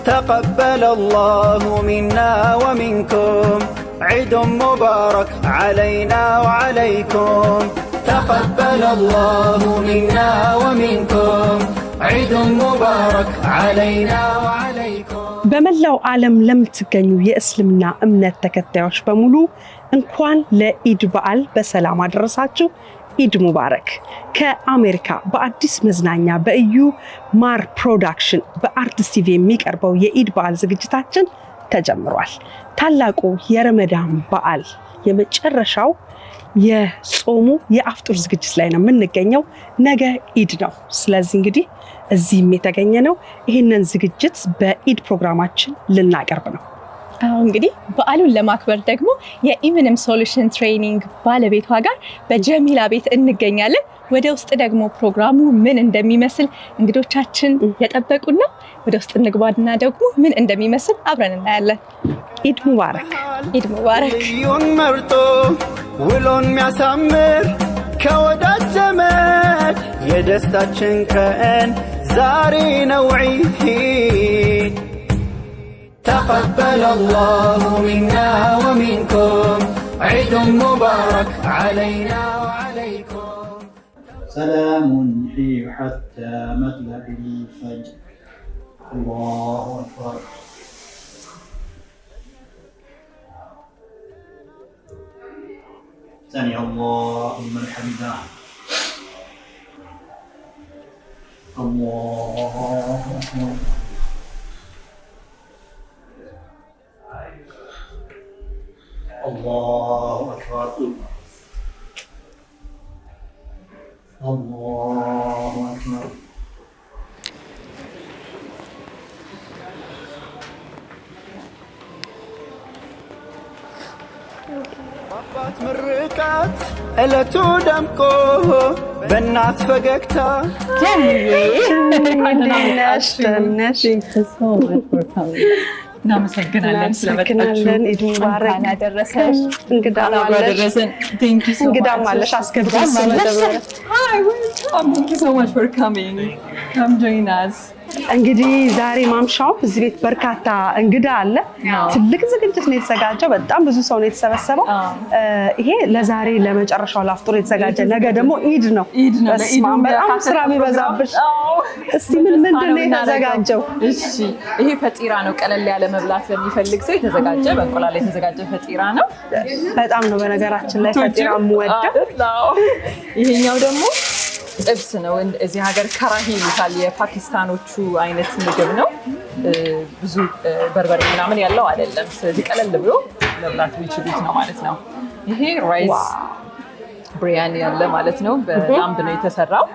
تقبل الله منا ومنكم عيد مبارك علينا وعليكم تقبل الله منا ومنكم عيد مبارك علينا وعليكم በመላው ዓለም ለምትገኙ የእስልምና እምነት ተከታዮች በሙሉ እንኳን ለኢድ በዓል በሰላም አደረሳችሁ። ኢድ ሙባረክ። ከአሜሪካ በአዲስ መዝናኛ በእዩ ማር ፕሮዳክሽን በአርትስ ቲቪ የሚቀርበው የኢድ በዓል ዝግጅታችን ተጀምሯል። ታላቁ የረመዳን በዓል የመጨረሻው የጾሙ የአፍጥር ዝግጅት ላይ ነው የምንገኘው። ነገ ኢድ ነው። ስለዚህ እንግዲህ እዚህም የተገኘ ነው ይህንን ዝግጅት በኢድ ፕሮግራማችን ልናቀርብ ነው። እንግዲህ በዓሉን ለማክበር ደግሞ የኢምንም ሶሉሽን ትሬኒንግ ባለቤቷ ጋር በጀሚላ ቤት እንገኛለን። ወደ ውስጥ ደግሞ ፕሮግራሙ ምን እንደሚመስል እንግዶቻችን የጠበቁን ነው። ወደ ውስጥ እንግባና ደግሞ ምን እንደሚመስል አብረን እናያለን። ኢድ ሙባረክ። ኢድ ሙባረክ። ልዩን መርጦ ውሎን የሚያሳምር ከወዳጅ ዘመድ የደስታችን ቀን ዛሬ ነው ዒድ تقبل الله منا ومنكم عيد مبارك علينا وعليكم سلام هي حتى مطلع الفجر الله أكبر سمع الله لمن حمده الله أكبر الله أكبر الله أكبر አባት ምርቃት እለቱ ደምቆ በእናት ፈገግታ እናመሰግናለን ስለመጣችሁ። ኢድ ሙባረክ። አደረሰሽ። እንግዳም አለሽ አስገባሽ። Thank you so much for coming. Come join us. እንግዲህ ዛሬ ማምሻው እዚህ ቤት በርካታ እንግዳ አለ። ትልቅ ዝግጅት ነው የተዘጋጀው። በጣም ብዙ ሰው ነው የተሰበሰበው። ይሄ ለዛሬ ለመጨረሻው ለአፍጥር የተዘጋጀ፣ ነገ ደግሞ ኢድ ነው። በጣም ስራ የሚበዛብሽ። እስቲ ምንድን ነው የተዘጋጀው? እሺ፣ ይሄ ፈጢራ ነው። ቀለል ያለ መብላት ለሚፈልግ ሰው የተዘጋጀ በእንቁላል የተዘጋጀ ፈጢራ ነው። በጣም ነው በነገራችን ላይ ፈጢራ የምወደው። ይሄኛው ደግሞ ጥብስ ነው። እዚህ ሀገር ከራሂ ይሉታል። የፓኪስታኖቹ አይነት ምግብ ነው። ብዙ በርበሬ ምናምን ያለው አይደለም። ስለዚህ ቀለል ብሎ መብላት የሚችሉት ነው ማለት ነው። ይሄ ራይስ ብሪያኒ ያለ ማለት ነው። በላምብ ነው የተሰራው።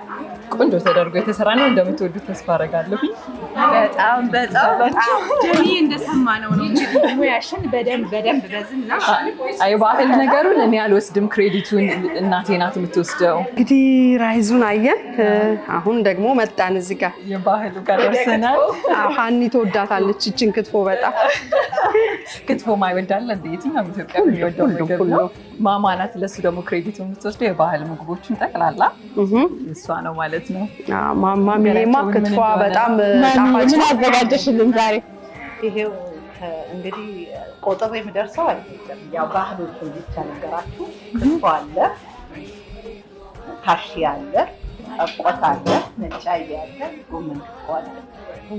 ቆንጆ ተደርጎ የተሰራ ነው። እንደምትወዱት ተስፋ አደርጋለሁ። በጣም ጀሚ እንደሰማነው ነው እንጂ ሙያሽን በደንብ በዝና አይ ባህል ነገሩን እኔ አልወስድም፣ ክሬዲቱን እናቴ ናት የምትወስደው። እንግዲህ ራይዙን አየን። አሁን ደግሞ መጣን እዚህ ጋር የባህሉ ጋር ደርሰናል። ሀኒ ትወዳታለች እችን ክትፎ በጣም። ክትፎ ማይወዳል እንደ የትኛውም ኢትዮጵያ የሚወደው ምግብ ነው። ማማ ናት ለሱ ደግሞ ክሬዲቱን የምትወስደው። የባህል ምግቦችን ጠቅላላ እሷ ነው ማለት ነው። ማማ ሚሌማ ክትፎ በጣም ጣፋጭ። ምን አዘጋጀሽልን ዛሬ? ይሄው እንግዲህ ቆጠሮ የሚደርሰው አይደለም። ያው ባህሎቹን ብቻ ነገራችሁ። ክትፎ አለ፣ ካሺ አለ፣ ቆጣ አለ፣ ነጫይ አለ፣ ጎመን ክትፎ አለ።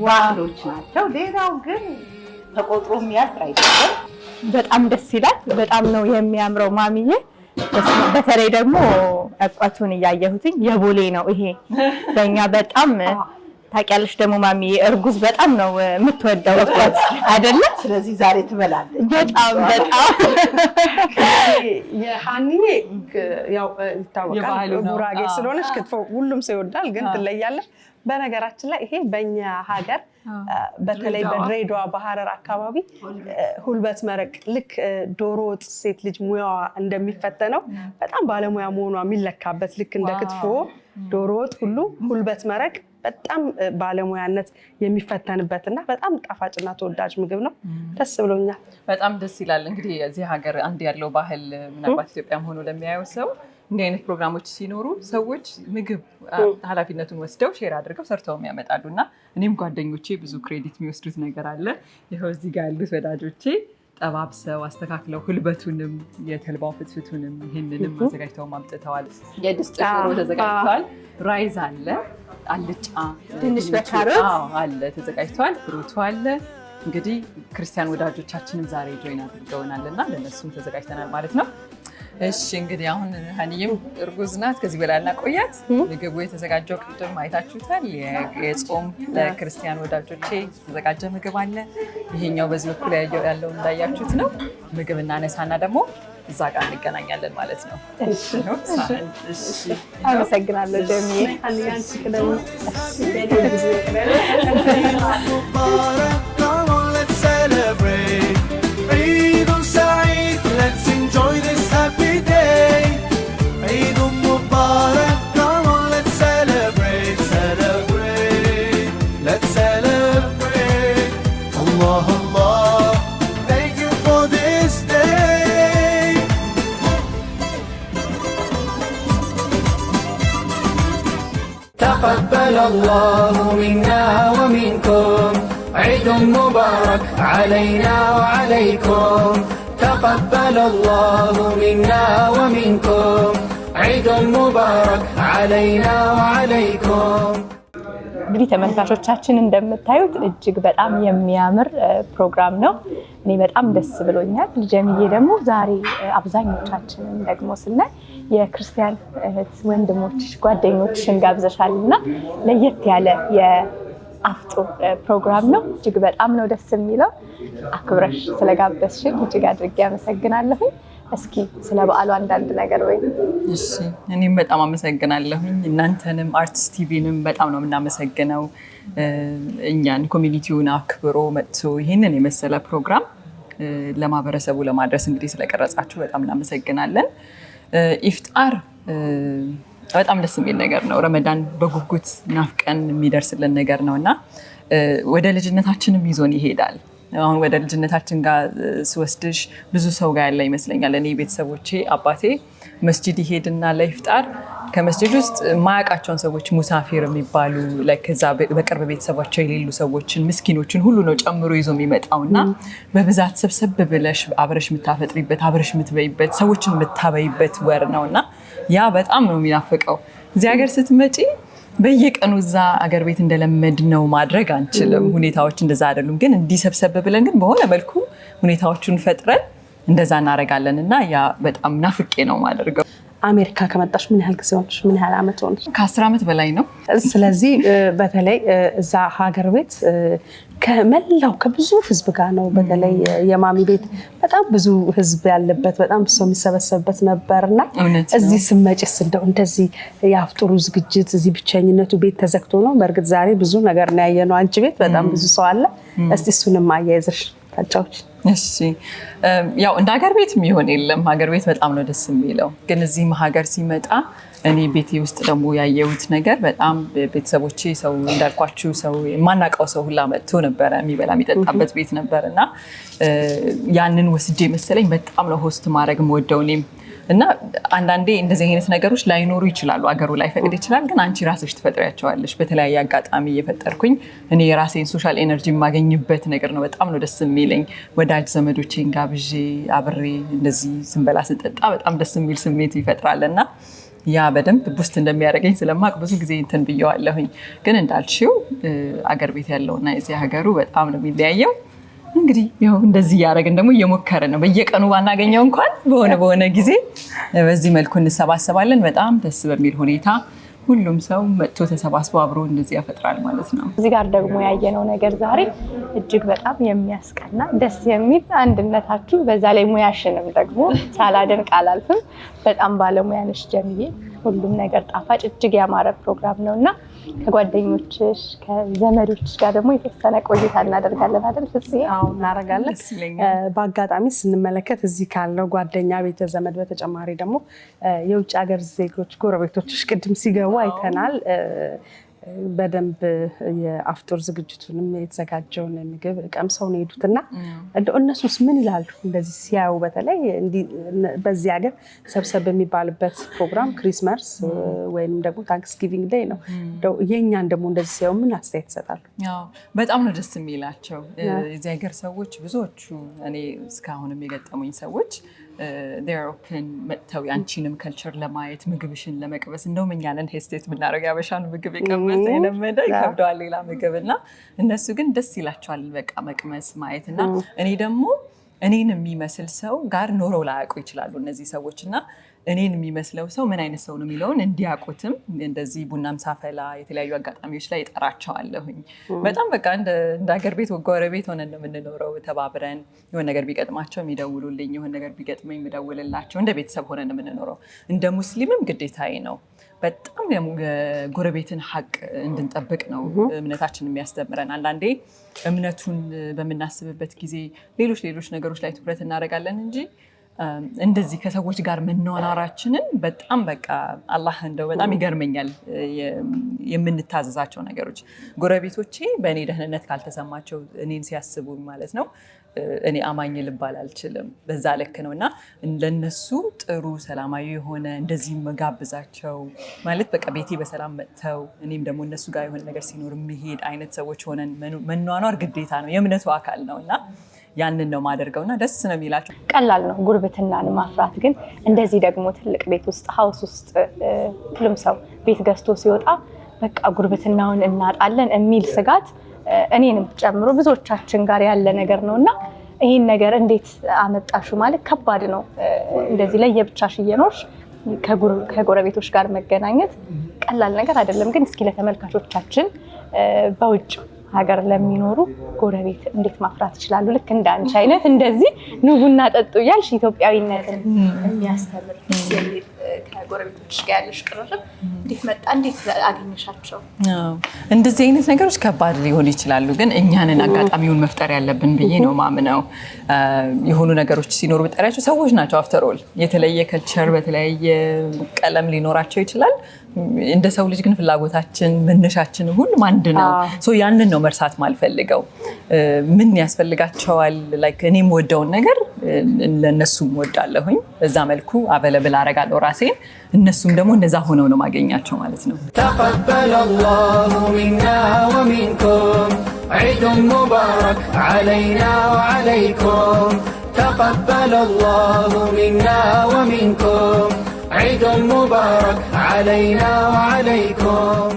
ባህሎች ናቸው። ሌላው ግን ተቆጥሮ የሚያልቅ አይደለም። በጣም ደስ ይላል። በጣም ነው የሚያምረው ማሚዬ። በተለይ ደግሞ እቋቱን እያየሁትኝ የቦሌ ነው ይሄ። በእኛ በጣም ታውቂያለሽ ደግሞ ማሚዬ እርጉዝ በጣም ነው የምትወደው እቋት አይደለ? ስለዚህ ዛሬ ትበላለች። በጣም የሀኒዬ ያው ይታወቃል ጉራጌ ስለሆነች ክትፎ ሁሉም ሰው ይወዳል፣ ግን ትለያለሽ። በነገራችን ላይ ይሄ በእኛ ሀገር በተለይ በድሬዳዋ በሐረር አካባቢ ሁልበት መረቅ ልክ ዶሮ ወጥ ሴት ልጅ ሙያዋ እንደሚፈተነው በጣም ባለሙያ መሆኗ የሚለካበት ልክ እንደ ክትፎ ዶሮ ወጥ ሁሉ ሁልበት መረቅ በጣም ባለሙያነት የሚፈተንበትና በጣም ጣፋጭና ተወዳጅ ምግብ ነው። ደስ ብሎኛል። በጣም ደስ ይላል። እንግዲህ እዚህ ሀገር አንድ ያለው ባህል ምናልባት ኢትዮጵያም ሆኖ ለሚያየው ሰው እንዲህ አይነት ፕሮግራሞች ሲኖሩ ሰዎች ምግብ ኃላፊነቱን ወስደው ሼር አድርገው ሰርተው ያመጣሉ እና እኔም ጓደኞቼ ብዙ ክሬዲት የሚወስዱት ነገር አለ። ይኸው እዚህ ጋር ያሉት ወዳጆቼ ጠባብሰው አስተካክለው ህልበቱንም የተልባው ፍትፍቱንም ይህንንም አዘጋጅተው አምጥተዋል። የድስት ሽሮ ተዘጋጅተዋል። ራይዝ አለ፣ አልጫ ድንች በካሮት አለ ተዘጋጅተዋል። ፍሩቱ አለ። እንግዲህ ክርስቲያን ወዳጆቻችንም ዛሬ ጆይን አድርገውናል እና ለነሱም ተዘጋጅተናል ማለት ነው። እሺ እንግዲህ አሁን ሀኒዬም እርጉዝ ናት። ከዚህ በላይ እናቆያት። ምግቡ የተዘጋጀው ቅድም አይታችሁታል። የጾም ለክርስቲያን ወዳጆቼ የተዘጋጀ ምግብ አለ። ይሄኛው በዚህ በኩል ያለው እንዳያችሁት ነው። ምግብ እናነሳና ደግሞ እዛ ጋር እንገናኛለን ማለት ነው። አመሰግናለሁ ጀሚዬ። تقبل الله منا ومنكم عيد مبارك علينا وعليكم تقبل الله منا ومنكم عيد مبارك علينا وعليكم እንግዲህ ተመልካቾቻችን እንደምታዩት እጅግ በጣም የሚያምር ፕሮግራም ነው። እኔ በጣም ደስ ብሎኛል። ጀሚዬ ደግሞ ዛሬ አብዛኞቻችንን ደግሞ ስናይ የክርስቲያን እህት ወንድሞችሽ ጓደኞችሽን ጋብዘሻልና ለየት ያለ የአፍጦር ፕሮግራም ነው። እጅግ በጣም ነው ደስ የሚለው። አክብረሽ ስለጋበዝሽን እጅግ አድርጌ አመሰግናለሁ። እስኪ ስለ በዓሉ አንዳንድ ነገር ወይ? እሺ እኔም በጣም አመሰግናለሁኝ። እናንተንም አርትስ ቲቪንም በጣም ነው የምናመሰግነው። እኛን ኮሚኒቲውን አክብሮ መጥቶ ይህንን የመሰለ ፕሮግራም ለማህበረሰቡ ለማድረስ እንግዲህ ስለቀረጻችሁ በጣም እናመሰግናለን። ኢፍጣር በጣም ደስ የሚል ነገር ነው። ረመዳን በጉጉት ናፍቀን የሚደርስልን ነገር ነው እና ወደ ልጅነታችንም ይዞን ይሄዳል። አሁን ወደ ልጅነታችን ጋር ስወስድሽ ብዙ ሰው ጋር ያለ ይመስለኛል። እኔ ቤተሰቦቼ አባቴ መስጂድ ይሄድና ለኢፍጣር ከመስጂድ ውስጥ ማያውቃቸውን ሰዎች ሙሳፊር የሚባሉ ከዛ በቅርብ ቤተሰባቸው የሌሉ ሰዎችን ምስኪኖችን ሁሉ ነው ጨምሮ ይዞ የሚመጣውና በብዛት ሰብሰብ ብለሽ አብረሽ የምታፈጥሪበት አብረሽ የምትበይበት ሰዎችን የምታበይበት ወር ነውና ያ በጣም ነው የሚናፍቀው። እዚህ ሀገር ስትመጪ በየቀኑ እዛ አገር ቤት እንደለመድ ነው ማድረግ አንችልም። ሁኔታዎች እንደዛ አይደሉም። ግን እንዲሰብሰብ ብለን ግን በሆነ መልኩ ሁኔታዎቹን ፈጥረን እንደዛ እናደርጋለን እና ያ በጣም ናፍቄ ነው ማደርገው። አሜሪካ ከመጣሽ ምን ያህል ጊዜ ሆነሽ? ምን ያህል ዓመት ሆነሽ? ከ10 ዓመት በላይ ነው። ስለዚህ በተለይ እዛ ሀገር ቤት ከመላው ከብዙ ህዝብ ጋር ነው። በተለይ የማሚ ቤት በጣም ብዙ ህዝብ ያለበት በጣም ብዙ ሰው የሚሰበሰብበት ነበርና እዚህ ስመጭስ እንደው እንደዚህ የአፍጥሩ ዝግጅት እዚህ ብቸኝነቱ ቤት ተዘግቶ ነው። በእርግጥ ዛሬ ብዙ ነገር ነው ያየነው። አንቺ ቤት በጣም ብዙ ሰው አለ። እስቲ እሱንም አያይዘሽ ታጫውች። እሺ ያው እንደ ሀገር ቤት የሚሆን የለም። ሀገር ቤት በጣም ነው ደስ የሚለው። ግን እዚህም ሀገር ሲመጣ እኔ ቤቴ ውስጥ ደግሞ ያየሁት ነገር በጣም ቤተሰቦቼ ሰው እንዳልኳችሁ ሰው የማናውቀው ሰው ሁላ መጥቶ ነበረ። የሚበላ የሚጠጣበት ቤት ነበር እና ያንን ወስጄ መሰለኝ በጣም ነው ሆስት ማድረግ የምወደው እኔም እና አንዳንዴ እንደዚህ አይነት ነገሮች ላይኖሩ ይችላሉ። አገሩ ላይ ፈቅድ ይችላል። ግን አንቺ ራስሽ ትፈጥሪያቸዋለሽ። በተለያየ አጋጣሚ እየፈጠርኩኝ እኔ የራሴን ሶሻል ኤነርጂ የማገኝበት ነገር ነው። በጣም ነው ደስ የሚለኝ። ወዳጅ ዘመዶቼን ጋብዤ አብሬ እንደዚህ ስንበላ ስጠጣ በጣም ደስ የሚል ስሜት ይፈጥራል እና ያ በደንብ ቡስት እንደሚያደርገኝ ስለማቅ ብዙ ጊዜ እንትን ብየዋለሁኝ። ግን እንዳልሽው አገር ቤት ያለውና የዚህ ሀገሩ በጣም ነው የሚለያየው። እንግዲህ ይኸው እንደዚህ ያደረግን ደግሞ እየሞከረ ነው። በየቀኑ ባናገኘው እንኳን በሆነ ጊዜ በዚህ መልኩ እንሰባሰባለን። በጣም ደስ በሚል ሁኔታ ሁሉም ሰው መጥቶ ተሰባስቦ አብሮ እንደዚህ ያፈጥራል ማለት ነው። እዚህ ጋር ደግሞ ያየነው ነገር ዛሬ እጅግ በጣም የሚያስቀና ደስ የሚል አንድነታችሁ፣ በዛ ላይ ሙያሽንም ደግሞ ሳላደንቅ አላልፍም። በጣም ባለሙያ ነሽ ጀሚዬ። ሁሉም ነገር ጣፋጭ እጅግ ያማረ ፕሮግራም ነውና ከጓደኞችሽ ከዘመዶችሽ ጋር ደግሞ የተወሰነ ቆይታ እናደርጋለን አይደል? አዎ እናደርጋለን። በአጋጣሚ ስንመለከት እዚህ ካለው ጓደኛ ቤተ ዘመድ በተጨማሪ ደግሞ የውጭ ሀገር ዜጎች ጎረቤቶችሽ ቅድም ሲገቡ አይተናል። በደንብ የአፍጦር ዝግጅቱንም የተዘጋጀውን ምግብ ቀምሰው ነው የሄዱትና እንደው እነሱስ ምን ይላሉ? እንደዚህ ሲያዩ በተለይ በዚህ ሀገር ሰብሰብ የሚባልበት ፕሮግራም ክሪስማስ ወይም ደግሞ ታንክስጊቪንግ ዴይ ነው። እንደው የኛን ደግሞ እንደዚህ ሲያዩ ምን አስተያየት ይሰጣሉ? በጣም ነው ደስ የሚላቸው የዚህ ሀገር ሰዎች። ብዙዎቹ እኔ እስካሁንም የገጠሙኝ ሰዎች ኦፕን መጥተው ያንቺንም ከልቸር ለማየት ምግብሽን ለመቅበስ እንደውም እኛ ነን ሄስቴት ብናደርግ ያበሻን ምግብ የቀመሰ የለመደ ይከብደዋል ሌላ ምግብ እና እነሱ ግን ደስ ይላቸዋል በቃ መቅመስ ማየት እና እኔ ደግሞ እኔን የሚመስል ሰው ጋር ኖረው ላያውቁ ይችላሉ እነዚህ ሰዎች እና እኔን የሚመስለው ሰው ምን አይነት ሰው ነው የሚለውን እንዲያውቁትም እንደዚህ ቡናም ሳፈላ የተለያዩ አጋጣሚዎች ላይ እጠራቸዋለሁኝ። በጣም በቃ እንደ ሀገር ቤት ጎረቤት ሆነን ነው የምንኖረው ተባብረን። የሆነ ነገር ቢገጥማቸው የሚደውሉልኝ፣ የሆነ ነገር ቢገጥመኝ የሚደውልላቸው፣ እንደ ቤተሰብ ሆነን ነው የምንኖረው። እንደ ሙስሊምም ግዴታዬ ነው በጣም የጎረቤትን ሀቅ እንድንጠብቅ ነው እምነታችን የሚያስተምረን። አንዳንዴ እምነቱን በምናስብበት ጊዜ ሌሎች ነገሮች ላይ ትኩረት እናደርጋለን እንጂ እንደዚህ ከሰዎች ጋር መኗኗራችንን በጣም በቃ አላህ እንደው በጣም ይገርመኛል የምንታዘዛቸው ነገሮች። ጎረቤቶቼ በእኔ ደህንነት ካልተሰማቸው እኔን ሲያስቡ ማለት ነው እኔ አማኝ ልባል አልችልም። በዛ ልክ ነው እና ለነሱ ጥሩ ሰላማዊ የሆነ እንደዚህ መጋብዛቸው ማለት በቃ ቤቴ በሰላም መጥተው እኔም ደግሞ እነሱ ጋር የሆነ ነገር ሲኖር መሄድ አይነት ሰዎች ሆነን መኗኗር ግዴታ ነው፣ የእምነቱ አካል ነው እና ያንን ነው ማደርገውና ደስ ነው የሚላቸው። ቀላል ነው ጉርብትናን ማፍራት። ግን እንደዚህ ደግሞ ትልቅ ቤት ውስጥ ሃውስ ውስጥ ሁሉም ሰው ቤት ገዝቶ ሲወጣ በቃ ጉርብትናውን እናጣለን የሚል ስጋት እኔንም ጨምሮ ብዙዎቻችን ጋር ያለ ነገር ነውና ይሄን ነገር እንዴት አመጣሹ ማለት ከባድ ነው። እንደዚህ ለየብቻሽ እየኖርሽ ከጎረቤቶች ጋር መገናኘት ቀላል ነገር አይደለም። ግን እስኪ ለተመልካቾቻችን በውጭ ሀገር ለሚኖሩ ጎረቤት እንዴት ማፍራት ይችላሉ? ልክ እንደ አንቺ አይነት እንደዚህ ኑ ቡና ጠጡ እያልሽ ኢትዮጵያዊነትን የሚያስተምር ከጎረቤቶች ጋር ያለሽ ቅርርብ እንዴት መጣ? እንዴት አገኘሻቸው? እንደዚህ አይነት ነገሮች ከባድ ሊሆኑ ይችላሉ፣ ግን እኛንን አጋጣሚውን መፍጠር ያለብን ብዬ ነው ማምነው። የሆኑ ነገሮች ሲኖሩ ብጠሪያቸው ሰዎች ናቸው። አፍተር ኦል የተለየ ከልቸር በተለያየ ቀለም ሊኖራቸው ይችላል። እንደ ሰው ልጅ ግን ፍላጎታችን መነሻችን ሁሉም አንድ ነው። ያንን ነው መርሳት ማልፈልገው። ምን ያስፈልጋቸዋል? ላይክ እኔም ወደውን ነገር ለነሱም ወዳለሁኝ። በዛ መልኩ አበለብል አረጋለሁ ራሴን፣ እነሱም ደግሞ እንደዛ ሆነው ነው ማገኛቸው ማለት ነው። ተቀበለ አላሁ ሚና ወሚንኩም ዒድ ሙባረክ ዓለይና ወዓለይኩም ተቀበለ አላሁ ሚና ወሚንኩም ዒድ ሙባረክ ዓለይና ወዓለይኩም።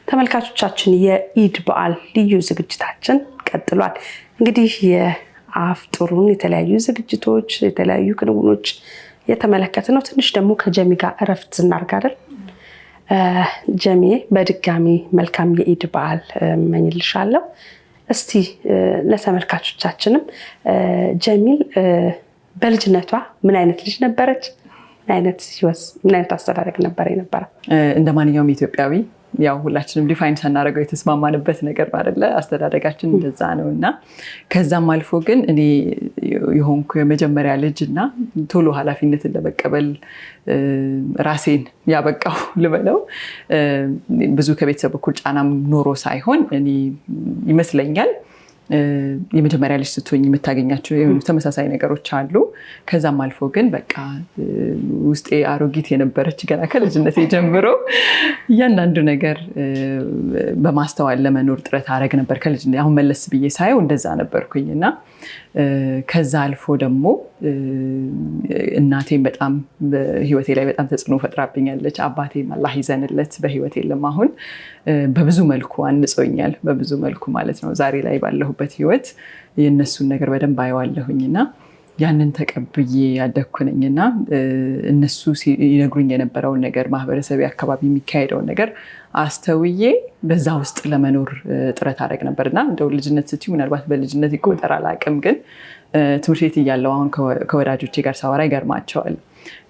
ተመልካቾቻችን የኢድ በዓል ልዩ ዝግጅታችን ቀጥሏል። እንግዲህ የአፍጥሩን የተለያዩ ዝግጅቶች የተለያዩ ክንውኖች የተመለከተ ነው። ትንሽ ደግሞ ከጀሚ ጋር እረፍት ስናርግ አይደል? ጀሚ በድጋሚ መልካም የኢድ በዓል እመኝልሻለሁ። እስቲ ለተመልካቾቻችንም ጀሚል በልጅነቷ ምን አይነት ልጅ ነበረች? ምን አይነት አስተዳደግ ነበር የነበረው? እንደ ማንኛውም ኢትዮጵያዊ ያው ሁላችንም ዲፋይን ሳናደርገው የተስማማንበት ነገር አይደለ? አስተዳደጋችን እንደዛ ነው እና ከዛም አልፎ ግን እኔ የሆንኩ የመጀመሪያ ልጅ እና ቶሎ ኃላፊነትን ለመቀበል ራሴን ያበቃው ልበለው ብዙ ከቤተሰብ በኩል ጫናም ኖሮ ሳይሆን እኔ ይመስለኛል የመጀመሪያ ልጅ ስትሆኝ የምታገኛቸው ተመሳሳይ ነገሮች አሉ። ከዛም አልፎ ግን በቃ ውስጤ አሮጊት የነበረች ገና ከልጅነቴ ጀምሮ እያንዳንዱ ነገር በማስተዋል ለመኖር ጥረት አደረግ ነበር ከልጅነቴ። አሁን መለስ ብዬ ሳየው እንደዛ ነበርኩኝ እና ከዛ አልፎ ደግሞ እናቴም በጣም በህይወቴ ላይ በጣም ተጽዕኖ ፈጥራብኛለች። አባቴም አላህ ይዘንለት በህይወት የለም አሁን በብዙ መልኩ አንጾኛል፣ በብዙ መልኩ ማለት ነው። ዛሬ ላይ ባለሁበት ህይወት የእነሱን ነገር በደንብ አየዋለሁኝና ያንን ተቀብዬ ያደግኩነኝና እነሱ ይነግሩኝ የነበረውን ነገር ማህበረሰብ አካባቢ የሚካሄደውን ነገር አስተውዬ በዛ ውስጥ ለመኖር ጥረት አደረግ ነበርና እንደው ልጅነት ስትዩ ምናልባት በልጅነት ይቆጠራል አቅም ግን ትምህርት ቤት እያለሁ አሁን ከወዳጆቼ ጋር ሳወራ ይገርማቸዋል።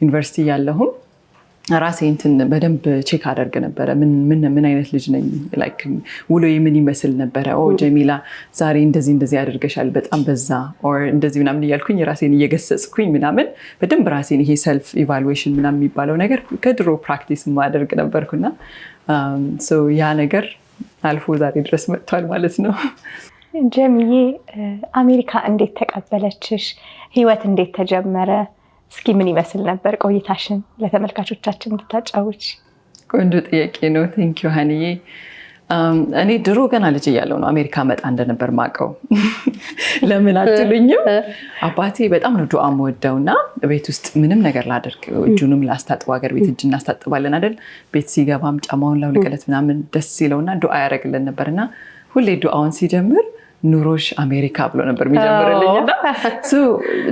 ዩኒቨርሲቲ እያለሁም ራሴ እንትን በደንብ ቼክ አደርግ ነበረ። ምን አይነት ልጅ ነኝ? ላይክ ውሎዬ ምን ይመስል ነበረ? ጀሚላ ዛሬ እንደዚህ አድርገሻል፣ በጣም በዛ፣ ኦር እንደዚህ ምናምን እያልኩኝ ራሴን እየገሰጽኩኝ ምናምን በደንብ ራሴን ይሄ ሰልፍ ኢቫሉዌሽን ምናምን የሚባለው ነገር ከድሮ ፕራክቲስ ማደርግ ነበርኩና ያ ነገር አልፎ ዛሬ ድረስ መጥቷል ማለት ነው። ጀሚዬ አሜሪካ እንዴት ተቀበለችሽ? ህይወት እንዴት ተጀመረ? እስኪ ምን ይመስል ነበር ቆይታሽን ለተመልካቾቻችን እንድታጫውች? ቆንጆ ጥያቄ ነው። ቴንኪው ሀኒዬ። እኔ ድሮ ገና ልጅ እያለሁ ነው አሜሪካ መጣ እንደነበር ማቀው። ለምን አትሉኝም? አባቴ በጣም ነው ዱዓ የምወደው እና ቤት ውስጥ ምንም ነገር ላደርግ እጁንም ላስታጥብ፣ ሀገር ቤት እጅ እናስታጥባለን አይደል? ቤት ሲገባም ጫማውን ላውልቅለት ምናምን ደስ ይለውና ዱዓ ያደርግልን ነበር እና ሁሌ ዱዓውን ሲጀምር ኑሮሽ አሜሪካ ብሎ ነበር የሚጀምርልኝና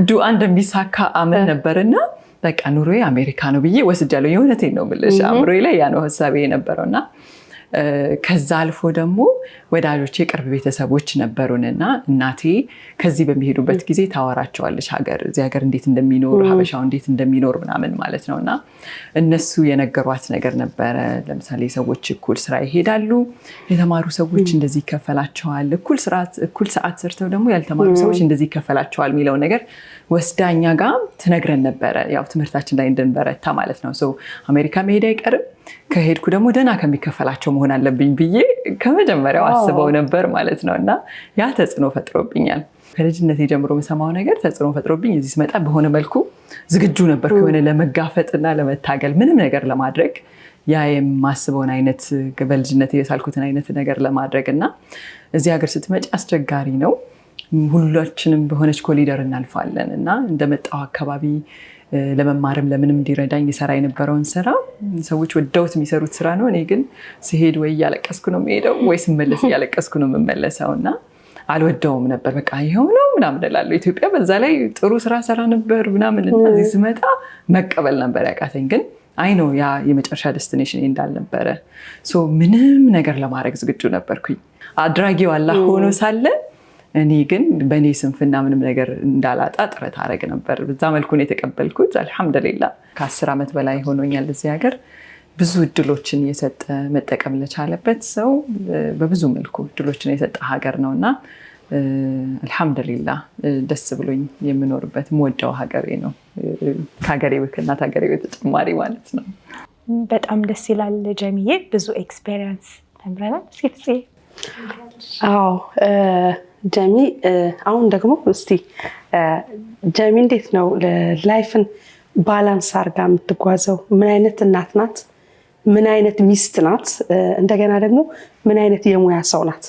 ዱዓ እንደሚሳካ አምን ነበርና በቃ ኑሮዬ አሜሪካ ነው ብዬ ወስጃለሁ። የእውነቴን ነው የምልሽ፣ አእምሮዬ ላይ ያ ነው ሀሳቤ የነበረውና ከዛ አልፎ ደግሞ ወዳጆቼ የቅርብ ቤተሰቦች ነበሩንና እናቴ ከዚህ በሚሄዱበት ጊዜ ታወራቸዋለች እዚህ ሀገር እንዴት እንደሚኖር ሀበሻው እንዴት እንደሚኖር ምናምን ማለት ነውና እነሱ የነገሯት ነገር ነበረ። ለምሳሌ ሰዎች እኩል ስራ ይሄዳሉ፣ የተማሩ ሰዎች እንደዚህ ይከፈላቸዋል፣ እኩል ሰዓት ሰርተው ደግሞ ያልተማሩ ሰዎች እንደዚህ ይከፈላቸዋል የሚለው ነገር ወስዳኛ ጋር ትነግረን ነበረ። ያው ትምህርታችን ላይ እንድንበረታ ማለት ነው። አሜሪካ መሄድ አይቀርም፣ ከሄድኩ ደግሞ ደህና ከሚከፈላቸው መሆን አለብኝ ብዬ ከመጀመሪያው አስበው ነበር ማለት ነው። እና ያ ተጽዕኖ ፈጥሮብኛል። ከልጅነት ጀምሮ የምሰማው ነገር ተጽዕኖ ፈጥሮብኝ እዚህ ስመጣ በሆነ መልኩ ዝግጁ ነበር ከሆነ ለመጋፈጥና ለመታገል ምንም ነገር ለማድረግ ያ የማስበውን አይነት በልጅነት የሳልኩትን አይነት ነገር ለማድረግ እና እዚህ ሀገር ስትመጪ አስቸጋሪ ነው። ሁላችንም በሆነች ኮሊደር እናልፋለን እና እንደመጣው አካባቢ ለመማርም ለምንም እንዲረዳኝ የሰራ የነበረውን ስራ ሰዎች ወደውት የሚሰሩት ስራ ነው። እኔ ግን ሲሄድ ወይ እያለቀስኩ ነው የሚሄደው ወይ ስመለስ እያለቀስኩ ነው የምመለሰው እና አልወደውም ነበር። በቃ ይኸው ነው ምናምን እላለሁ። ኢትዮጵያ በዛ ላይ ጥሩ ስራ ሰራ ነበር ምናምን እና እዚህ ስመጣ መቀበል ነበር ያቃተኝ። ግን አይ ነው ያ የመጨረሻ ዴስቲኔሽን እንዳልነበረ ምንም ነገር ለማድረግ ዝግጁ ነበርኩኝ። አድራጊው አላህ ሆኖ ሳለ እኔ ግን በእኔ ስንፍና ምንም ነገር እንዳላጣ ጥረት አደረግ ነበር። በዛ መልኩ ነው የተቀበልኩት። አልሐምዱሊላህ ከ10 ዓመት በላይ ሆኖኛል እዚህ ሀገር። ብዙ እድሎችን የሰጠ መጠቀም ለቻለበት ሰው በብዙ መልኩ እድሎችን የሰጠ ሀገር ነው እና አልሐምዱሊላህ ደስ ብሎኝ የምኖርበት የምወደው ሀገሬ ነው። ከሀገሬ ከእናት ሀገሬ በተጨማሪ ማለት ነው። በጣም ደስ ይላል ጀሚዬ። ብዙ ኤክስፔሪየንስ ተምረናል። እስኪ ፍፄ። አዎ ጀሚ፣ አሁን ደግሞ እስቲ ጀሚ እንዴት ነው ላይፍን ባላንስ አድርጋ የምትጓዘው? ምን አይነት እናት ናት? ምን አይነት ሚስት ናት? እንደገና ደግሞ ምን አይነት የሙያ ሰው ናት?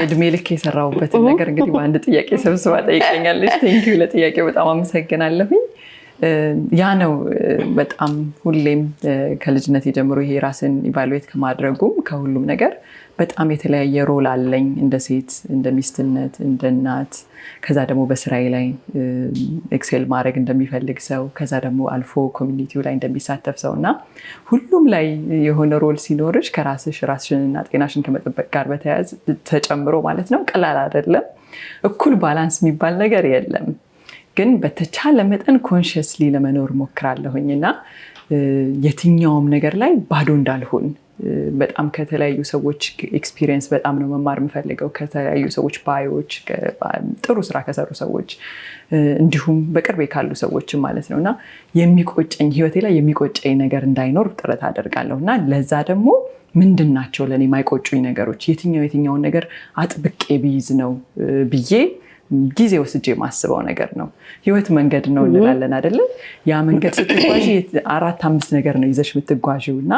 እድሜ ልክ የሰራሁበትን ነገር እንግዲህ በአንድ ጥያቄ ሰብስባ ጠይቀኛለች። ቴንኪው ለጥያቄው በጣም አመሰግናለሁኝ። ያ ነው በጣም ሁሌም ከልጅነት ጀምሮ ይሄ ራስን ኢቫሉዌት ከማድረጉም ከሁሉም ነገር በጣም የተለያየ ሮል አለኝ፣ እንደ ሴት፣ እንደ ሚስትነት፣ እንደ እናት፣ ከዛ ደግሞ በስራዬ ላይ ኤክሴል ማድረግ እንደሚፈልግ ሰው፣ ከዛ ደግሞ አልፎ ኮሚኒቲው ላይ እንደሚሳተፍ ሰው እና ሁሉም ላይ የሆነ ሮል ሲኖርሽ ራስሽንና ጤናሽን ከመጠበቅ ጋር በተያያዘ ተጨምሮ ማለት ነው ቀላል አይደለም። እኩል ባላንስ የሚባል ነገር የለም። ግን በተቻለ መጠን ኮንሽስሊ ለመኖር ሞክራለሁኝ እና የትኛውም ነገር ላይ ባዶ እንዳልሆን በጣም ከተለያዩ ሰዎች ኤክስፒሪየንስ በጣም ነው መማር የምፈልገው። ከተለያዩ ሰዎች ባዮች፣ ጥሩ ስራ ከሰሩ ሰዎች እንዲሁም በቅርቤ ካሉ ሰዎችም ማለት ነው እና የሚቆጨኝ ህይወቴ ላይ የሚቆጨኝ ነገር እንዳይኖር ጥረት አደርጋለሁ እና ለዛ ደግሞ ምንድን ናቸው ለእኔ የማይቆጩኝ ነገሮች፣ የትኛውን ነገር አጥብቄ ብይዝ ነው ብዬ ጊዜ ወስጄ የማስበው ነገር ነው። ህይወት መንገድ ነው እንላለን አይደለ? ያ መንገድ ስትጓዥ 4-5 ነገር ነው ይዘሽ የምትጓዥው እና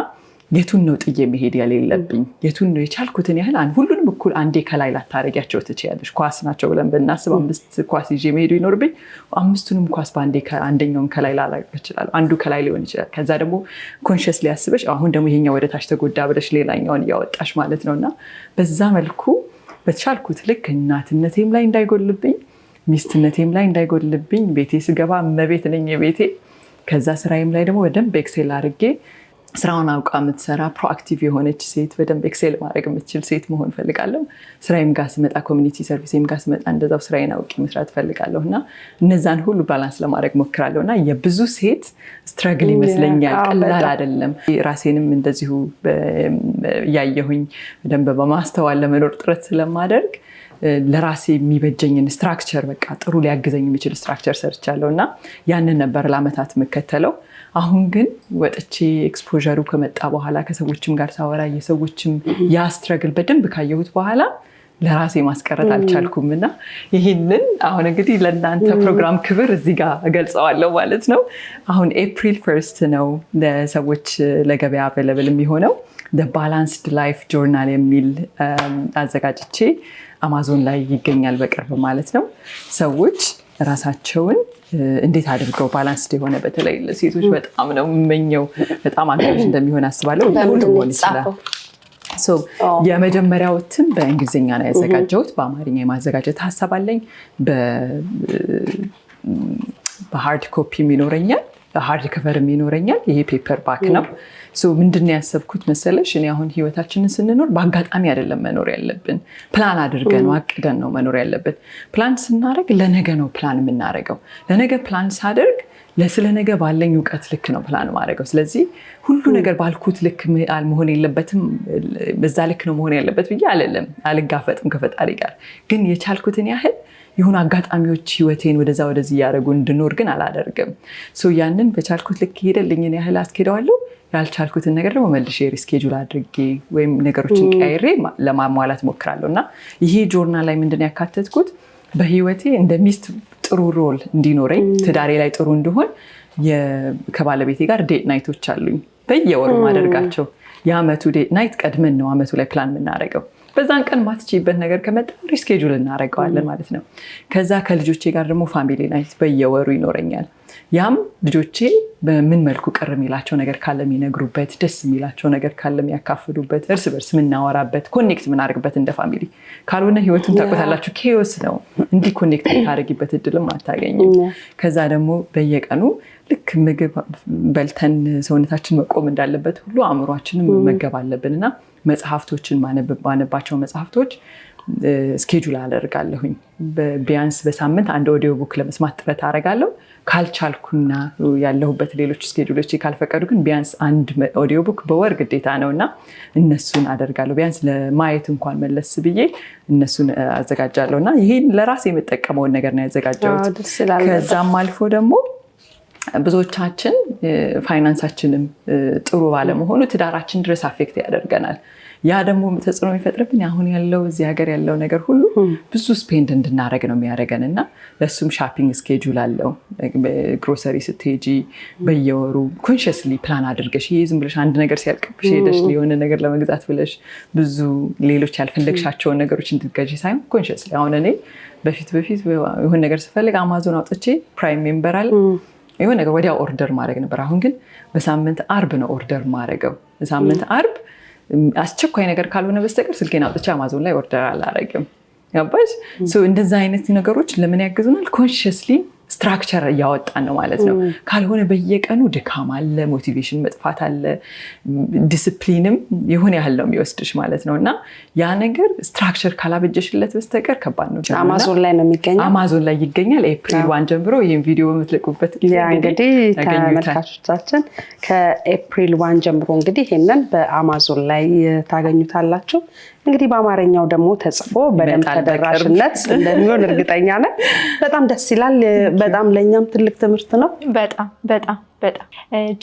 የቱን ነው ጥዬ መሄድ ያሌለብኝ? የቱን ነው የቻልኩትን ያህል ሁሉንም እኩል አንዴ ከላይ ላታረጊያቸው ትችያለሽ። ኳስ ናቸው ብለን ብናስብ 5 ኳስ ይዤ መሄዱ ይኖርብኝ 5ቱንም ኳስ በአንዴ አንደኛውን ከላይ ላላቅ እችላለሁ። አንዱ ከላይ ሊሆን ይችላል። ከዛ ደግሞ ኮንሽስ ሊያስበሽ አሁን ደግሞ ይሄኛው ወደ ታች ተጎዳ ብለሽ ሌላኛውን እያወጣሽ ማለት ነው እና በዛ መልኩ በቻልኩት ልክ እናትነቴም ላይ እንዳይጎልብኝ፣ ሚስትነቴም ላይ እንዳይጎልብኝ፣ ቤቴ ስገባ እመቤት ነኝ የቤቴ፣ ከዛ ስራዬም ላይ ደግሞ በደንብ ኤክሴል አድርጌ ስራውን አውቃ የምትሰራ ፕሮአክቲቭ የሆነች ሴት በደንብ ኤክሴል ማድረግ የምትችል ሴት መሆን ፈልጋለሁ። ስራዬም ጋር ስመጣ ኮሚኒቲ ሰርቪስም ጋር ስመጣ እንደዛው ስራዬን አውቄ መስራት ፈልጋለሁ እና እነዛን ሁሉ ባላንስ ለማድረግ ሞክራለሁ እና የብዙ ሴት ስትራግል ይመስለኛል። ቀላል አይደለም። ራሴንም እንደዚሁ እያየሁኝ በደንብ በማስተዋል ለመኖር ጥረት ስለማደርግ ለራሴ የሚበጀኝን ስትራክቸር በቃ ጥሩ ሊያግዘኝ የሚችል ስትራክቸር ሰርቻለሁ እና ያንን ነበር ለአመታት የምከተለው። አሁን ግን ወጥቼ ኤክስፖዠሩ ከመጣ በኋላ ከሰዎችም ጋር ሳወራ የሰዎችም ያ ስትረግል በደንብ ካየሁት በኋላ ለራሴ ማስቀረት አልቻልኩም እና ይህንን አሁን እንግዲህ ለእናንተ ፕሮግራም ክብር እዚህ ጋር እገልጸዋለሁ ማለት ነው። አሁን ኤፕሪል 1 ነው ለሰዎች ለገበያ አቬለብል የሚሆነው ባላንስድ ላይፍ ጆርናል የሚል አዘጋጅቼ አማዞን ላይ ይገኛል በቅርብ ማለት ነው። ሰዎች ራሳቸውን እንዴት አድርገው ባላንስድ የሆነ በተለይ ለሴቶች በጣም ነው የምመኘው፣ በጣም አጋዥ እንደሚሆን አስባለሁ። ሁሉም ሆን ይችላል። የመጀመሪያው እትም በእንግሊዝኛ ነው ያዘጋጀሁት። በአማርኛ የማዘጋጀት ሀሳብ አለኝ። በሃርድ ኮፒም ይኖረኛል፣ ሃርድ ከቨርም ይኖረኛል። ይሄ ፔፐር ባክ ነው። ምንድነው ያሰብኩት መሰለሽ? እኔ አሁን ህይወታችንን ስንኖር በአጋጣሚ አይደለም መኖር ያለብን፣ ፕላን አድርገን አቅደን ነው መኖር ያለብን። ፕላን ስናደርግ ለነገ ነው ፕላን የምናደርገው። ለነገ ፕላን ሳደርግ ስለ ነገ ባለኝ እውቀት ልክ ነው ፕላን ማድረገው። ስለዚህ ሁሉ ነገር ባልኩት ልክ መሆን የለበትም፣ በዛ ልክ ነው መሆን ያለበት ብዬ አልጋፈጥም ከፈጣሪ ጋር። ግን የቻልኩትን ያህል የሆኑ አጋጣሚዎች ህይወቴን ወደዚህ እያደረጉ እንድኖር ግን አላደርግም። ያንን በቻልኩት ልክ ሄደልኝን ያህል አስኬደዋለሁ። ያልቻልኩትን ነገር ደግሞ መልሼ ሪስኬጁል አድርጌ ወይም ነገሮችን ቀይሬ ለማሟላት ሞክራለሁ እና ይሄ ጆርናል ላይ ምንድን ያካተትኩት በህይወቴ እንደ ሚስት ጥሩ ሮል እንዲኖረኝ፣ ትዳሬ ላይ ጥሩ እንድሆን ከባለቤቴ ጋር ዴት ናይቶች አሉኝ በየወሩ ማደርጋቸው። የአመቱ ዴት ናይት ቀድመን ነው አመቱ ላይ ፕላን የምናደርገው። በዛን ቀን ማትችይበት ነገር ከመጣ ሪስኬጁል እናደርገዋለን ማለት ነው። ከዛ ከልጆቼ ጋር ደግሞ ፋሚሊ ናይት በየወሩ ይኖረኛል። ያም ልጆቼ በምን መልኩ ቅር የሚላቸው ነገር ካለ የሚነግሩበት፣ ደስ የሚላቸው ነገር ካለ የሚያካፍሉበት፣ እርስ በርስ የምናወራበት፣ ኮኔክት የምናደርግበት እንደ ፋሚሊ። ካልሆነ ህይወቱን ታውቁታላችሁ፣ ኬዮስ ነው። እንዲህ ኮኔክት የምታደርጊበት እድልም አታገኝም። ከዛ ደግሞ በየቀኑ ልክ ምግብ በልተን ሰውነታችን መቆም እንዳለበት ሁሉ አእምሯችንን መመገብ አለብን እና መጽሐፍቶችን ማነባቸው መጽሐፍቶች ስኬጁል አደርጋለሁኝ። ቢያንስ በሳምንት አንድ ኦዲዮ ቡክ ለመስማት ጥረት አደርጋለሁ። ካልቻልኩና ያለሁበት ሌሎች ስኬጁሎች ካልፈቀዱ ግን ቢያንስ አንድ ኦዲዮ ቡክ በወር ግዴታ ነው እና እነሱን አደርጋለሁ። ቢያንስ ለማየት እንኳን መለስ ብዬ እነሱን አዘጋጃለሁ እና ይሄን ለራሴ የምጠቀመውን ነገር ነው ያዘጋጀሁት። ከዛም አልፎ ደግሞ ብዙዎቻችን ፋይናንሳችንም ጥሩ ባለመሆኑ ትዳራችን ድረስ አፌክት ያደርገናል። ያ ደግሞ ተጽዕኖ የሚፈጥርብን አሁን ያለው እዚህ ሀገር ያለው ነገር ሁሉ ብዙ ስፔንድ እንድናደረግ ነው የሚያደርገን እና ለሱም ሻፒንግ ስኬጁል አለው። ግሮሰሪ ስትሄጂ በየወሩ ኮንሽስሊ ፕላን አድርገሽ፣ ይሄ ዝም ብለሽ አንድ ነገር ሲያልቅብሽ ሄደሽ ሊሆነ ነገር ለመግዛት ብለሽ ብዙ ሌሎች ያልፈለግሻቸውን ነገሮች እንድትገዢ ሳይሆን ኮንሽስሊ። አሁን እኔ በፊት የሆነ ነገር ስፈልግ አማዞን አውጥቼ ፕራይም ሜምበር አለ የሆነ ነገር ወዲያ ኦርደር ማድረግ ነበር። አሁን ግን በሳምንት አርብ ነው ኦርደር ማድረገው። በሳምንት አርብ አስቸኳይ ነገር ካልሆነ በስተቀር ስልኬን አውጥቼ አማዞን ላይ ኦርደር አላረግም። ያባሽ እንደዛ አይነት ነገሮች ለምን ያግዙናል? ኮንሽስሊ ስትራክቸር እያወጣን ነው ማለት ነው። ካልሆነ በየቀኑ ድካም አለ፣ ሞቲቬሽን መጥፋት አለ፣ ዲስፕሊንም የሆነ ያህል ነው የሚወስድሽ ማለት ነው እና ያ ነገር ስትራክቸር ካላበጀሽለት በስተቀር ከባድ ነው። አማዞን ላይ ነው የሚገኘው። አማዞን ላይ ይገኛል። ኤፕሪል 1 ጀምሮ ይህን ቪዲዮ በምትለቁበት ጊዜ እንግዲህ ተመልካቾቻችን ከኤፕሪል 1 ጀምሮ እንግዲህ ይሄንን በአማዞን ላይ ታገኙታላችሁ። እንግዲህ በአማርኛው ደግሞ ተጽፎ በደንብ ተደራሽነት እንደሚሆን እርግጠኛ ነን። በጣም ደስ ይላል። በጣም ለኛም ትልቅ ትምህርት ነው። በጣም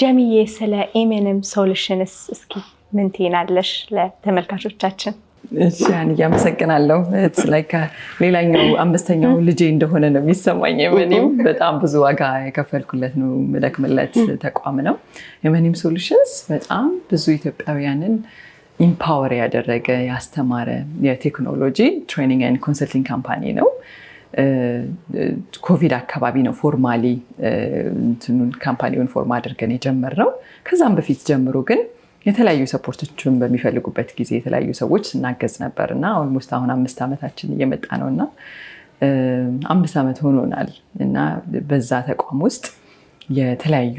ጀሚዬ፣ ስለ ኤምኤንም ሶሉሽንስ እስኪ ምን ትይናለሽ ለተመልካቾቻችን? እሺ፣ አመሰግናለሁ። ሌላኛው 5ኛው ልጄ እንደሆነ ነው የሚሰማኝ። ኤምኤንም በጣም ብዙ ዋጋ የከፈልኩለት ነው የምደክምለት ተቋም ነው። ኤምኤንም ሶሉሽንስ በጣም ብዙ ኢትዮጵያውያንን ኢምፓወር ያደረገ ያስተማረ የቴክኖሎጂ ትሬኒንግ ኤንድ ኮንሰልቲንግ ካምፓኒ ነው። ኮቪድ አካባቢ ነው ፎርማሊ ካምፓኒውን ፎርም አድርገን የጀመርነው። ከዛም በፊት ጀምሮ ግን የተለያዩ ሰፖርቶችን በሚፈልጉበት ጊዜ የተለያዩ ሰዎች ስናገዝ ነበር እና ኦልሞስት አሁን 5 ዓመታችን እየመጣ ነው እና 5 ዓመት ሆኖናል እና በዛ ተቋም ውስጥ የተለያዩ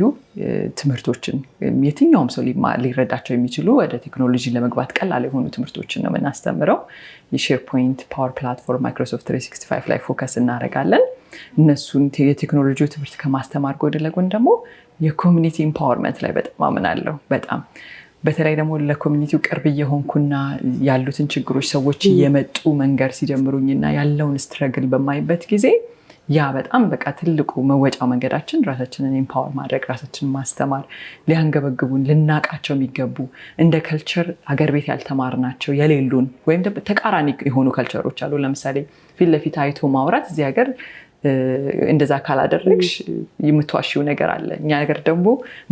ትምህርቶችን የትኛውም ሰው ሊረዳቸው የሚችሉ ወደ ቴክኖሎጂ ለመግባት ቀላል የሆኑ ትምህርቶችን ነው የምናስተምረው። የሼርፖይንት፣ ፓወር ፕላትፎርም፣ ማይክሮሶፍት 365 ላይ ፎከስ እናደርጋለን። እነሱን የቴክኖሎጂ ትምህርት ከማስተማር ጎን ለጎን ደግሞ የኮሚኒቲ ኢምፓወርመንት ላይ በጣም አምናለሁ። በጣም በተለይ ደግሞ ለኮሚኒቲው ቅርብ እየሆንኩና ያሉትን ችግሮች ሰዎች እየመጡ መንገር ሲጀምሩኝና ያለውን ስትረግል በማይበት ጊዜ ያ በጣም በቃ ትልቁ መወጫ መንገዳችን ራሳችንን ኤምፓወር ማድረግ፣ ራሳችንን ማስተማር፣ ሊያንገበግቡን ልናቃቸው የሚገቡ እንደ ከልቸር ሀገር ቤት ያልተማርናቸው የሌሉን ወይም ተቃራኒ የሆኑ ከልቸሮች አሉ። ለምሳሌ ፊት ለፊት አይቶ ማውራት እዚህ ሀገር እንደዛ ካላደረግሽ የምትዋሺው ነገር አለ። እኛ ነገር ደግሞ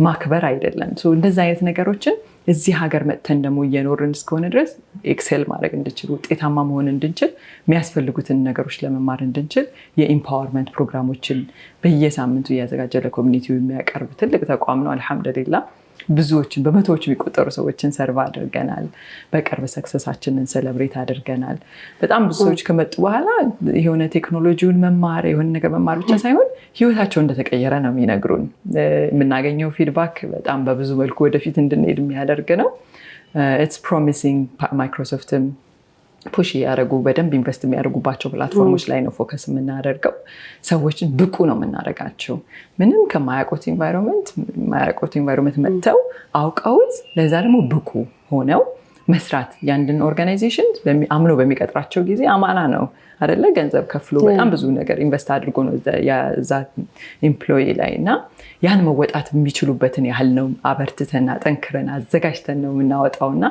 ማክበር አይደለም። እንደዛ አይነት ነገሮችን እዚህ ሀገር መጥተን ደግሞ እየኖርን እስከሆነ ድረስ ኤክሴል ማድረግ እንድንችል፣ ውጤታማ መሆን እንድንችል፣ የሚያስፈልጉትን ነገሮች ለመማር እንድንችል የኢምፓወርመንት ፕሮግራሞችን በየሳምንቱ እያዘጋጀ ለኮሚኒቲው የሚያቀርብ ትልቅ ተቋም ነው። አልሐምዱሊላህ ብዙዎችን በመቶዎች የሚቆጠሩ ሰዎችን ሰርቭ አድርገናል። በቅርብ ሰክሰሳችንን ሴሌብሬት አድርገናል። በጣም ብዙ ሰዎች ከመጡ በኋላ የሆነ ቴክኖሎጂውን መማር የሆነ ነገር መማር ብቻ ሳይሆን ህይወታቸው እንደተቀየረ ነው የሚነግሩን። የምናገኘው ፊድባክ በጣም በብዙ መልኩ ወደፊት እንድንሄድ የሚያደርግ ነው። ኢትስ ፕሮሚሲንግ። ማይክሮሶፍትም ፑሽ ያደረጉ በደንብ ኢንቨስት የሚያደርጉባቸው ፕላትፎርሞች ላይ ነው ፎከስ የምናደርገው። ሰዎችን ብቁ ነው የምናደርጋቸው። ምንም ከማያውቁት ኢንቫይሮንመንት መጥተው አውቀውት ለዛ ደግሞ ብቁ ሆነው መስራት። የአንድን ኦርጋናይዜሽን አምኖ በሚቀጥራቸው ጊዜ አማና ነው አይደለ? ገንዘብ ከፍሎ በጣም ብዙ ነገር ኢንቨስት አድርጎ ነው እዛ ኤምፕሎይ ላይ እና ያን መወጣት የሚችሉበትን ያህል ነው አበርትተን ጠንክረን አዘጋጅተን ነው የምናወጣው እና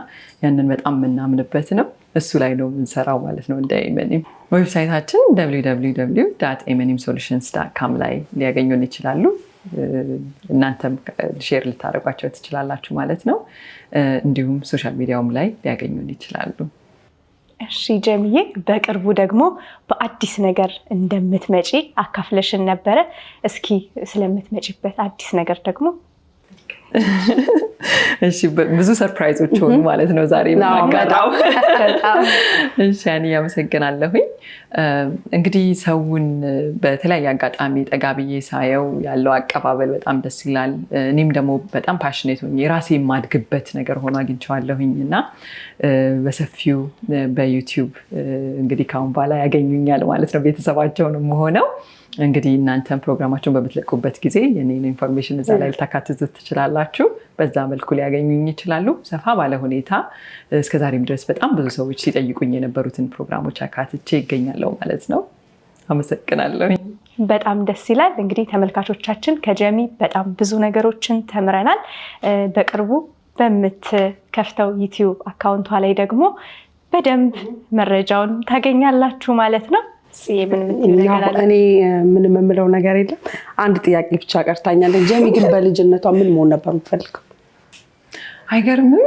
ያንን በጣም የምናምንበት ነው። እሱ ላይ ነው የምንሰራው ማለት ነው። እንደ ኤመኒም ዌብሳይታችን www.emenimsolutions.com ላይ ሊያገኙን ይችላሉ። እናንተም ሼር ልታደርጓቸው ትችላላችሁ ማለት ነው። እንዲሁም ሶሻል ሚዲያውም ላይ ሊያገኙን ይችላሉ። እሺ ጀሚዬ፣ በቅርቡ ደግሞ በአዲስ ነገር እንደምትመጪ አካፍለሽን ነበረ። እስኪ ስለምትመጪበት አዲስ ነገር ደግሞ እሺ። ብዙ ሰርፕራይዞች ሆኑ ማለት ነው ዛሬ የምናጋራው። እሺ ያኔ ያመሰግናለሁኝ። እንግዲህ ሰውን በተለያየ አጋጣሚ ጠጋብዬ ሳየው ያለው አቀባበል በጣም ደስ ይላል። እኔም ደግሞ በጣም ፓሽኔት ሆኜ የራሴ የማድግበት ነገር ሆኖ አግኝቼዋለሁኝ እና በሰፊው በዩቲዩብ እንግዲህ ካሁን በኋላ ያገኙኛል ማለት ነው። ቤተሰባቸው ነው የምሆነው። እንግዲህ እናንተን ፕሮግራማቸውን በምትለቁበት ጊዜ የኔን ኢንፎርሜሽን እዛ ላይ ልታካትቱት ትችላላችሁ። በዛ መልኩ ሊያገኙኝ ይችላሉ። ሰፋ ባለ ሁኔታ እስከዛሬም ድረስ በጣም ብዙ ሰዎች ሲጠይቁኝ የነበሩትን ፕሮግራሞች አካትቼ ይገኛለሁ ማለት ነው። አመሰግናለሁ። በጣም ደስ ይላል። እንግዲህ ተመልካቾቻችን ከጀሚ በጣም ብዙ ነገሮችን ተምረናል። በቅርቡ በምትከፍተው ዩቲዩብ አካውንቷ ላይ ደግሞ በደንብ መረጃውን ታገኛላችሁ ማለት ነው። እኔ ምንም የምለው ነገር የለም። አንድ ጥያቄ ብቻ ቀርታኛለች። ጀሚ ግን በልጅነቷ ምን መሆን ነበር የምትፈልገው? አይገርምም?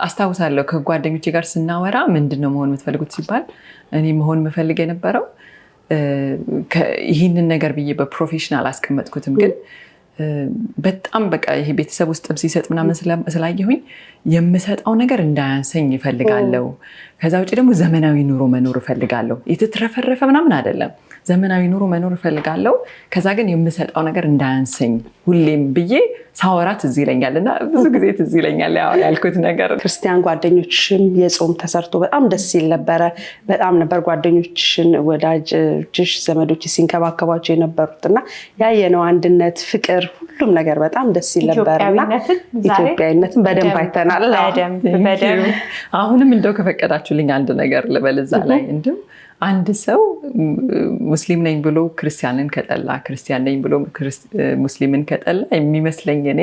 አስታውሳለሁ ከጓደኞቼ ጋር ስናወራ ምንድነው መሆን የምትፈልጉት ሲባል እኔ መሆን የምፈልግ የነበረው ይህንን ነገር ብዬ በፕሮፌሽናል አስቀመጥኩትም፣ ግን በጣም በቃ ይሄ ቤተሰብ ውስጥም ሲሰጥ ምናምን ስላየሁኝ የምሰጠው ነገር እንዳያንሰኝ ይፈልጋለሁ። ከዛ ውጭ ደግሞ ዘመናዊ ኑሮ መኖር እፈልጋለሁ። የተትረፈረፈ ምናምን አይደለም፣ ዘመናዊ ኑሮ መኖር እፈልጋለሁ። ከዛ ግን የምሰጠው ነገር እንዳያንሰኝ ሁሌም ብዬ ሳወራ ትዝ ይለኛል እና ብዙ ጊዜ ትዝ ይለኛል ያልኩት ነገር። ክርስቲያን ጓደኞችሽም የጾም ተሰርቶ በጣም ደስ ይል ነበረ። በጣም ነበር ጓደኞችሽን፣ ወዳጆችሽ፣ ዘመዶች ሲንከባከባቸው የነበሩት እና ያየነው አንድነት፣ ፍቅር፣ ሁሉም ነገር በጣም ደስ ይል ነበርና ኢትዮጵያዊነትን በደንብ አይተናል። አሁንም እንደው ከፈቀዳችሁልኝ አንድ ነገር ልበል እዛ ላይ። እንደው አንድ ሰው ሙስሊም ነኝ ብሎ ክርስቲያንን ከጠላ፣ ክርስቲያን ነኝ ብሎ ሙስሊምን ከጠላ የሚመስለኝ እኔ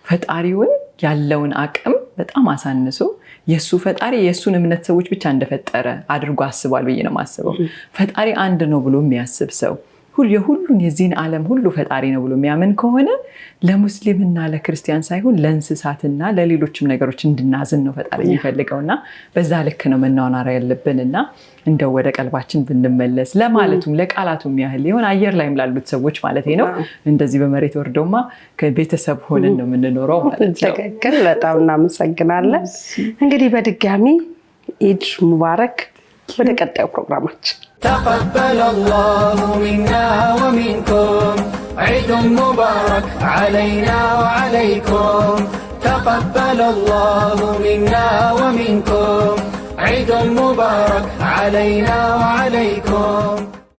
ፈጣሪውን ያለውን አቅም በጣም አሳንሶ የሱ ፈጣሪ የሱን እምነት ሰዎች ብቻ እንደፈጠረ አድርጎ አስቧል ብዬ ነው የማስበው። ፈጣሪ አንድ ነው ብሎ የሚያስብ ሰው የሁሉን የዚህን ዓለም ሁሉ ፈጣሪ ነው ብሎ የሚያምን ከሆነ ለሙስሊምና ለክርስቲያን ሳይሆን ለእንስሳትና ለሌሎችም ነገሮች እንድናዝን ነው ፈጣሪ የሚፈልገውና በዛ ልክ ነው መናወናር ያለብንና እንደው ወደ ቀልባችን ብንመለስ ለማለቱም ለቃላቱም ያህል ሊሆን አየር ላይም ላሉት ሰዎች ማለት ነው። እንደዚህ በመሬት ወርዶማ ከቤተሰብ ሆነን ነው የምንኖረው ማለት ነው። ትክክል። በጣም እናመሰግናለን። እንግዲህ በድጋሚ ኢድ ሙባረክ። ወደ ቀጣዩ ፕሮግራማችን تقبل الله منا ومنكم عيد مبارك علينا وعليكم تقبل الله منا ومنكم عيد مبارك علينا وعليكم